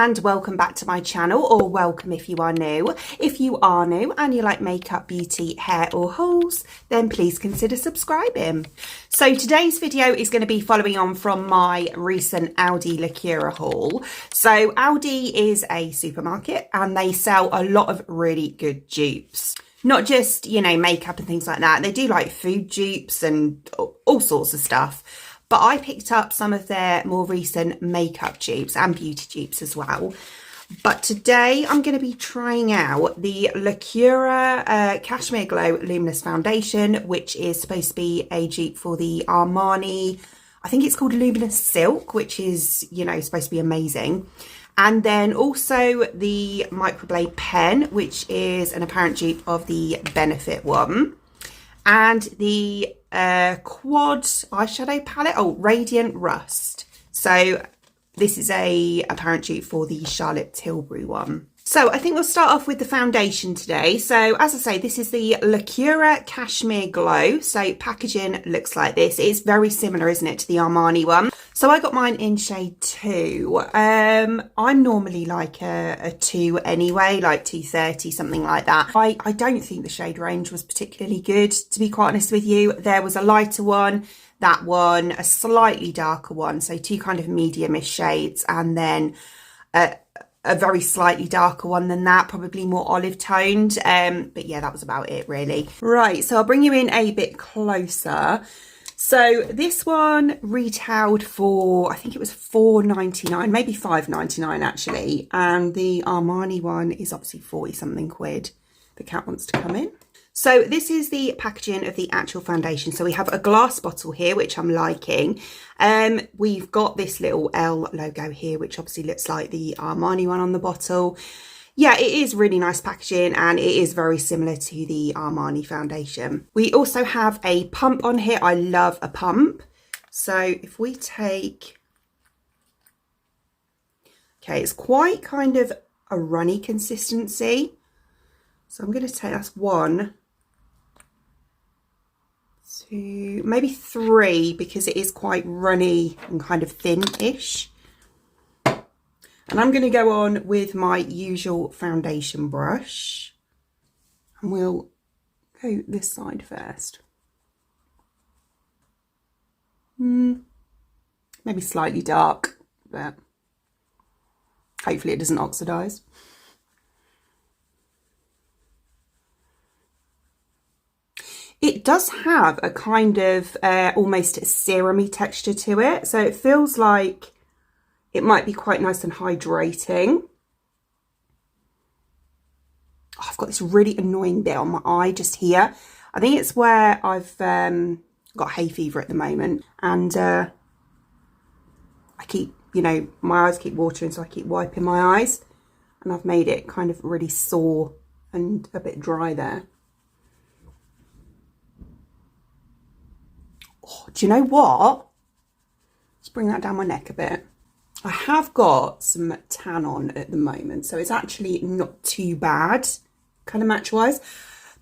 and welcome back to my channel, or welcome if you are new. If you are new and you like makeup, beauty, hair or hauls, then please consider subscribing. So today's video is going to be following on from my recent Aldi Lacura haul. So Aldi is a supermarket and they sell a lot of really good dupes. Not just, you know, makeup and things like that. They do like food dupes and all sorts of stuff. But I picked up some of their more recent makeup dupes and beauty dupes as well. But today I'm going to be trying out the Lacura Cashmere Glow Luminous Foundation, which is supposed to be a dupe for the Armani, I think it's called Luminous Silk, which is, you know, supposed to be amazing. And then also the Microblade pen, which is an apparent dupe of the Benefit one. And the quad eyeshadow palette, Radiant Rust. So this is a apparent dupe for the Charlotte Tilbury one. So I think we'll start off with the foundation today. So as I say, this is the Lacura Cashmere Glow. So packaging looks like this. It's very similar, isn't it, to the Armani one. So I got mine in shade 2. I'm normally like a 2 anyway, like 230, something like that. I don't think the shade range was particularly good, to be quite honest with you. There was a lighter one, that one, a slightly darker one, so 2 kind of medium-ish shades, and then a very slightly darker one than that, probably more olive toned. But yeah, that was about it really. Right, so I'll bring you in a bit closer. So this one retailed for, I think it was £4.99, maybe £5.99 actually. And the Armani one is obviously 40 something quid. The cat wants to come in. So this is the packaging of the actual foundation. So we have a glass bottle here, which I'm liking. We've got this little L logo here, which obviously looks like the Armani one on the bottle. Yeah, it is really nice packaging and it is very similar to the Armani foundation. We also have a pump on here. I love a pump. So if we take, okay, it's quite kind of a runny consistency. So I'm going to take, that's 1, 2, maybe 3, because it is quite runny and kind of thin-ish. And I'm going to go on with my usual foundation brush. And we'll go this side first. Maybe slightly dark, but hopefully it doesn't oxidize. It does have a kind of almost serum-y texture to it. So it feels like it might be quite nice and hydrating. Oh, I've got this really annoying bit on my eye just here. I think it's where I've got hay fever at the moment. And I keep, you know, my eyes keep watering, so I keep wiping my eyes. And I've made it kind of really sore and a bit dry there. Oh, do you know what? Let's bring that down my neck a bit. I have got some tan on at the moment, so it's actually not too bad, kind of match-wise.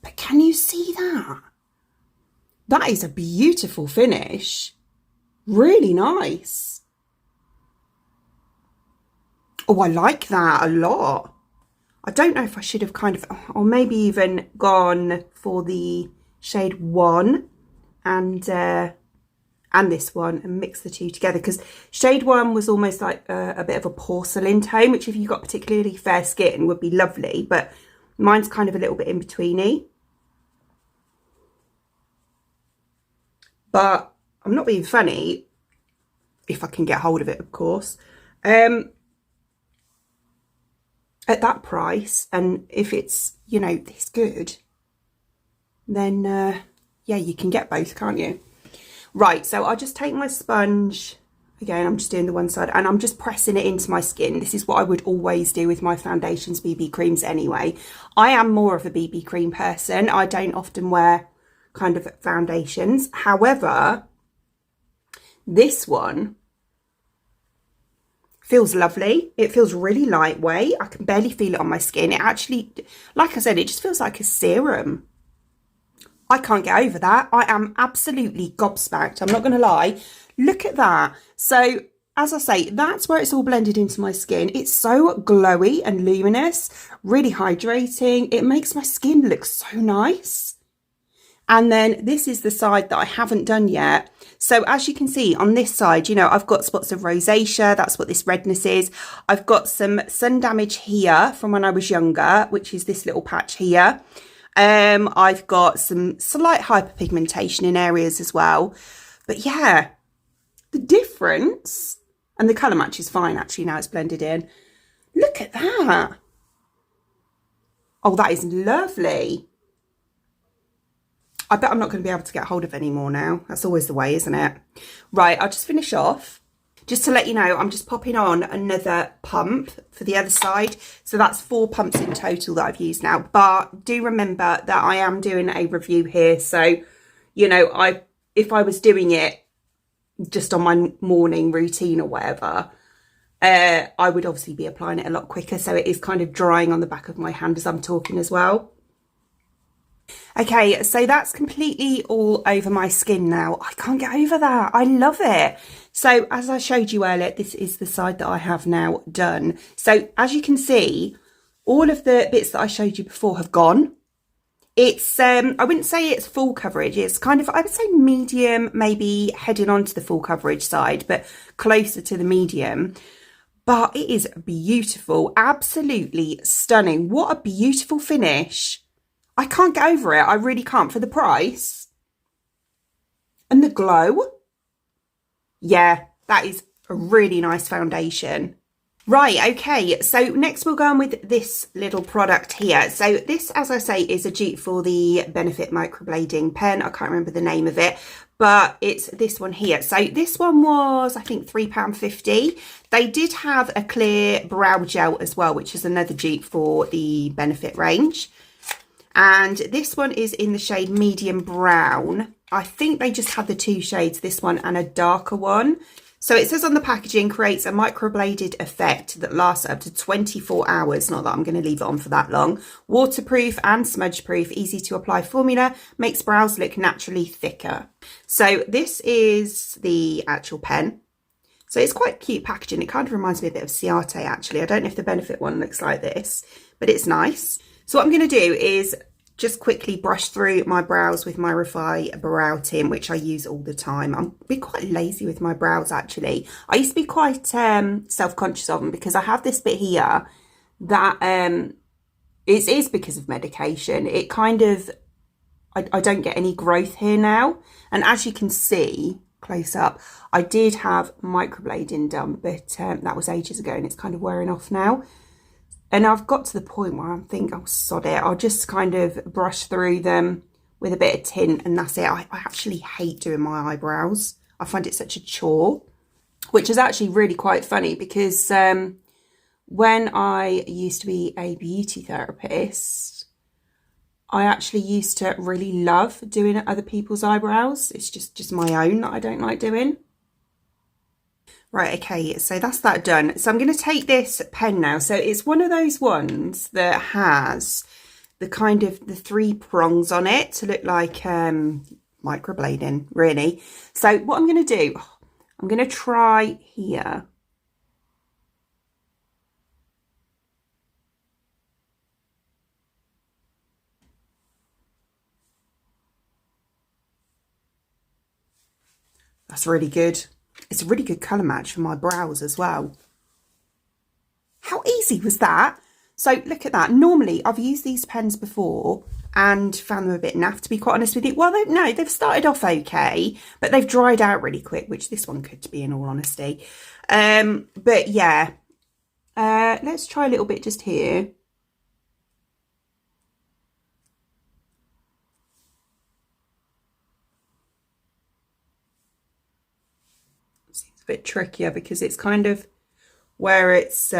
But can you see that? That is a beautiful finish. Really nice. Oh, I like that a lot. I don't know if I should have kind of, or maybe even gone for the shade 1 and this one and mix the 2 together, because shade 1 was almost like a bit of a porcelain tone, which if you've got particularly fair skin would be lovely, but mine's kind of a little bit in betweeny. But I'm not being funny, if I can get hold of it, of course. At that price, and if it's, you know, this good, then yeah, you can get both, can't you? Right, so I'll just take my sponge, again, I'm just doing the one side, and I'm just pressing it into my skin. This is what I would always do with my foundations, BB creams anyway. I am more of a BB cream person. I don't often wear kind of foundations. However, this one feels lovely. It feels really lightweight. I can barely feel it on my skin. It actually, like I said, it just feels like a serum. I can't get over that. I am absolutely gobsmacked. I'm not going to lie. Look at that. So as I say, that's where it's all blended into my skin. It's so glowy and luminous, really hydrating. It makes my skin look so nice. And then this is the side that I haven't done yet. So as you can see on this side, you know, I've got spots of rosacea. That's what this redness is. I've got some sun damage here from when I was younger, which is this little patch here. I've got some slight hyperpigmentation in areas as well. But yeah, the difference, and the colour match is fine actually now it's blended in. Look at that. Oh, that is lovely. I bet I'm not going to be able to get hold of any more now. That's always the way, isn't it? Right, I'll just finish off. Just to let you know, I'm just popping on another pump for the other side. So that's 4 pumps in total that I've used now. But do remember that I am doing a review here. So, you know, if I was doing it just on my morning routine or whatever, I would obviously be applying it a lot quicker. So it is kind of drying on the back of my hand as I'm talking as well. Okay, so that's completely all over my skin now. I can't get over that. I love it. So as I showed you earlier, this is the side that I have now done. So as you can see, all of the bits that I showed you before have gone. It's, I wouldn't say it's full coverage. It's kind of, I would say medium, maybe heading on to the full coverage side, but closer to the medium. But it is beautiful. Absolutely stunning. What a beautiful finish. I can't get over it. I really can't. For the price and the glow. Yeah, that is a really nice foundation. Right, okay. So next we'll go on with this little product here. So this, as I say, is a dupe for the Benefit Microblading pen. I can't remember the name of it, but it's this one here. So this one was, I think, £3.50. They did have a clear brow gel as well, which is another dupe for the Benefit range. And this one is in the shade medium brown. I think they just had the 2 shades, this one and a darker one. So it says on the packaging, creates a microbladed effect that lasts up to 24 hours. Not that I'm going to leave it on for that long. Waterproof and smudge proof, easy to apply formula, makes brows look naturally thicker. So this is the actual pen. So it's quite cute packaging. It kind of reminds me a bit of Ciate actually. I don't know if the Benefit one looks like this, but it's nice. So what I'm going to do is just quickly brush through my brows with my Refi Brow Tint, which I use all the time. I'm quite lazy with my brows, actually. I used to be quite self-conscious of them because I have this bit here that it is because of medication. It kind of, I don't get any growth here now. And as you can see, close up, I did have microblading done, but that was ages ago and it's kind of wearing off now. And I've got to the point where I think, oh, sod it. I'll just kind of brush through them with a bit of tint and that's it. I actually hate doing my eyebrows. I find it such a chore, which is actually really quite funny because when I used to be a beauty therapist, I actually used to really love doing other people's eyebrows. It's just my own that I don't like doing. Right, okay, so that's that done. So I'm going to take this pen now. So it's one of those ones that has the kind of the 3 prongs on it to look like microblading, really. So what I'm going to do, I'm going to try here. That's really good. It's a really good colour match for my brows as well. How easy was that? So look at that. Normally I've used these pens before and found them a bit naff, to be quite honest with you. Well, no, they've started off okay, but they've dried out really quick, which this one could be in all honesty. But yeah, let's try a little bit just here. Seems a bit trickier because it's kind of where it's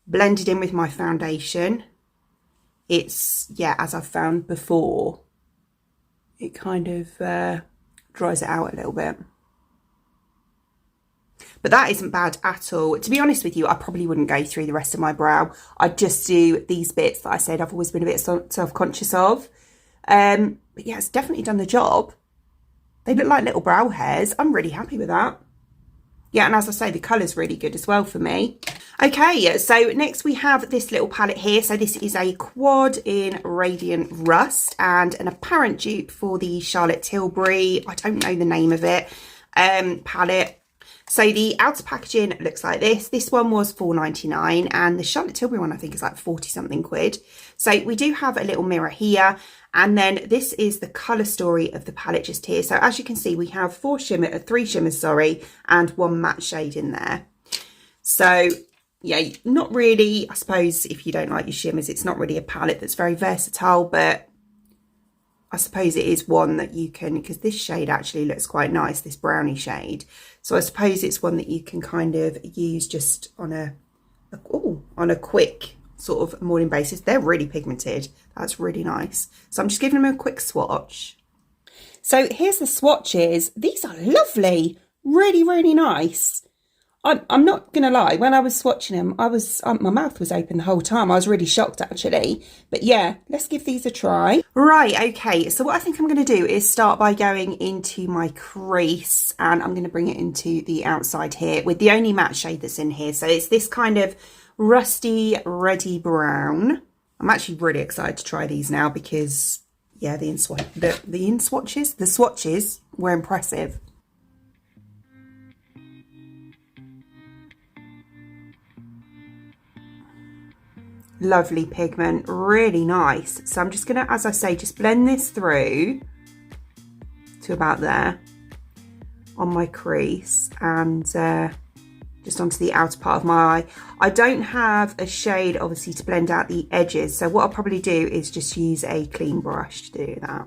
blended in with my foundation. It's, yeah, as I've found before, it kind of dries it out a little bit. But that isn't bad at all. To be honest with you, I probably wouldn't go through the rest of my brow. I'd just do these bits that I said I've always been a bit self-conscious of. But yeah, it's definitely done the job. They look like little brow hairs. I'm really happy with that. Yeah, and as I say, the colour's really good as well for me. Okay, so next we have this little palette here. So this is a quad in Radiant Rust and an apparent dupe for the Charlotte Tilbury, I don't know the name of it, palette. So the outer packaging looks like this. This one was £4.99 and the Charlotte Tilbury one I think is like 40 something quid. So we do have a little mirror here, and then this is the colour story of the palette just here. So as you can see, we have three shimmers, and one matte shade in there. So yeah, not really, I suppose if you don't like your shimmers, it's not really a palette that's very versatile, but I suppose it is one that you can, because this shade actually looks quite nice, this brownie shade. So I suppose it's one that you can kind of use just on a quick sort of morning basis. They're really pigmented. That's really nice. So I'm just giving them a quick swatch. So here's the swatches. These are lovely. Really, really nice. I'm not going to lie, when I was swatching them, my mouth was open the whole time. I was really shocked actually. But yeah, let's give these a try. Right, okay, so what I think I'm going to do is start by going into my crease, and I'm going to bring it into the outside here with the only matte shade that's in here. So it's this kind of rusty reddy brown. I'm actually really excited to try these now because yeah, the swatches were impressive. Lovely pigment, really nice. So I'm just gonna, as I say, just blend this through to about there on my crease, and just onto the outer part of my eye. I don't have a shade obviously to blend out the edges, so what I'll probably do is just use a clean brush to do that.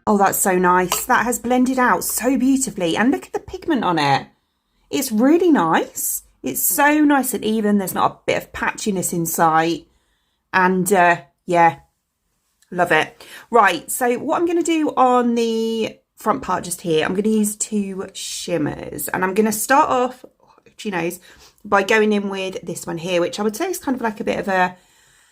Oh, that's so nice. That has blended out so beautifully. And look at the pigment on it. It's really nice. It's so nice and even. There's not a bit of patchiness in sight. And yeah, love it. Right, so what I'm going to do on the front part just here, I'm going to use two shimmers. And I'm going to start off, she knows, by going in with this one here, which I would say is kind of like a bit of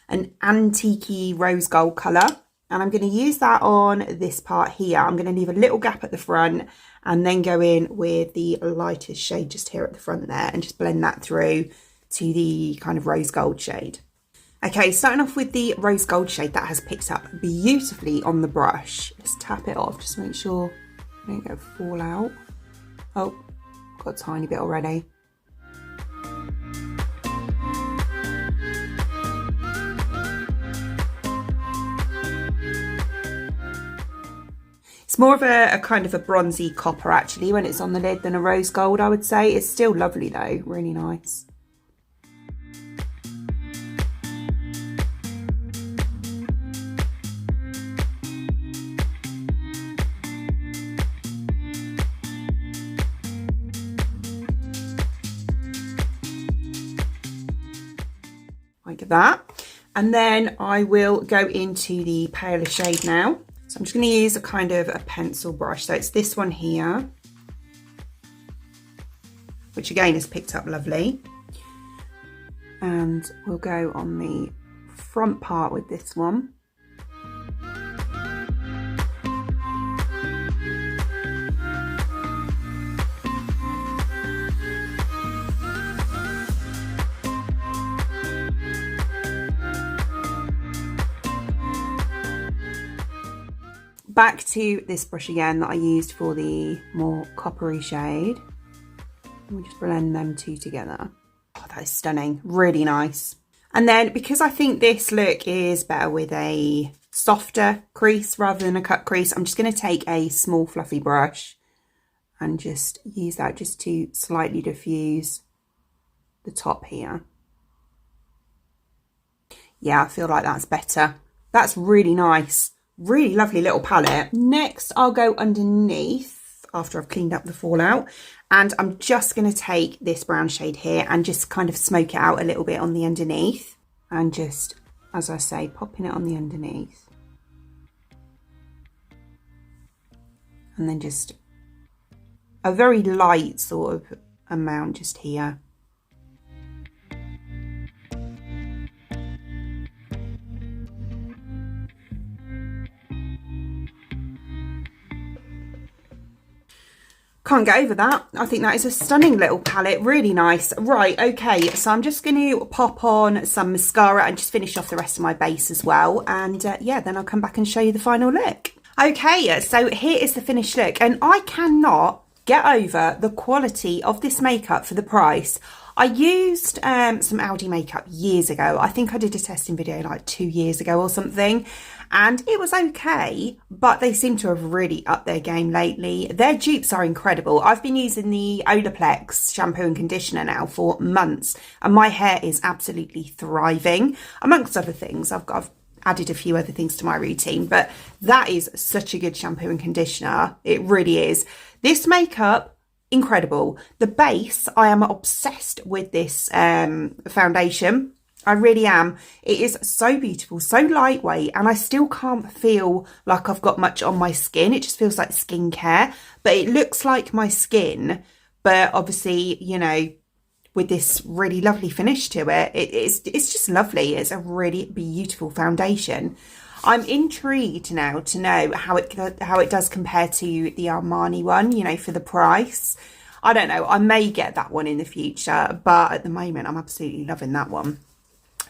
an antique-y rose gold colour. And I'm going to use that on this part here. I'm going to leave a little gap at the front and then go in with the lightest shade just here at the front there and just blend that through to the kind of rose gold shade. Okay, starting off with the rose gold shade, that has picked up beautifully on the brush. Let's tap it off just to make sure I don't get a fallout. Oh, got a tiny bit already. It's more of a kind of a bronzy copper actually when it's on the lid than a rose gold, I would say. It's still lovely though, really nice. Like that. And then I will go into the paler shade now. So I'm just going to use a kind of a pencil brush. So it's this one here, which again is picked up lovely. And we'll go on the front part with this one. Back to this brush again that I used for the more coppery shade. We'll just blend them two together. Oh, that is stunning, really nice. And then because I think this look is better with a softer crease rather than a cut crease, I'm just going to take a small fluffy brush and just use that just to slightly diffuse the top here. Yeah, I feel like that's better. That's really nice. Really lovely little palette. Next, I'll go underneath after I've cleaned up the fallout, and I'm just going to take this brown shade here and just kind of smoke it out a little bit on the underneath, and just, as I say, popping it on the underneath. And then just a very light sort of amount just here. Can't get over that. I think that is a stunning little palette, really nice. Right, okay, so I'm just going to pop on some mascara and just finish off the rest of my base as well. And yeah, then I'll come back and show you the final look. Okay, so here is the finished look, and I cannot get over the quality of this makeup for the price. I used some Aldi makeup years ago. I think I did a testing video like 2 years ago or something, and it was okay, but they seem to have really upped their game lately. Their dupes are incredible. I've been using the Olaplex shampoo and conditioner now for months, and my hair is absolutely thriving. Amongst other things, I've added a few other things to my routine, but that is such a good shampoo and conditioner. It really is. This makeup, incredible. The base, I am obsessed with this foundation. I really am. It is so beautiful, so lightweight, and I still can't feel like I've got much on my skin. It just feels like skincare, but it looks like my skin, but obviously, you know, with this really lovely finish to it, it's just lovely. It's a really beautiful foundation. I'm intrigued now to know how it does compare to the Armani one, you know, for the price. I don't know, I may get that one in the future, but at the moment I'm absolutely loving that one.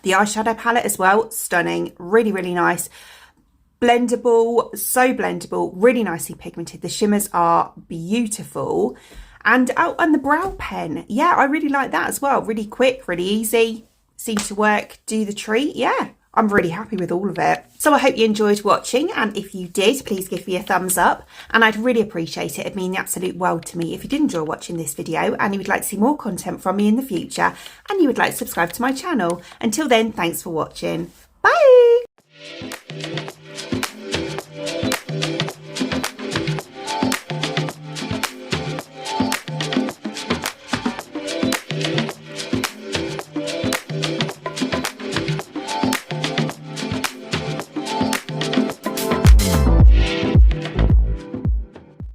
The eyeshadow palette as well, stunning, really, really nice. Blendable, so blendable, really nicely pigmented. The shimmers are beautiful. And oh, and the brow pen, yeah, I really like that as well. Really quick, really easy, seems to work, do the treat. Yeah, I'm really happy with all of it. So I hope you enjoyed watching, and if you did, please give me a thumbs up, and I'd really appreciate it. It'd mean the absolute world to me if you did enjoy watching this video and you would like to see more content from me in the future, and you would like to subscribe to my channel. Until then, thanks for watching. Bye!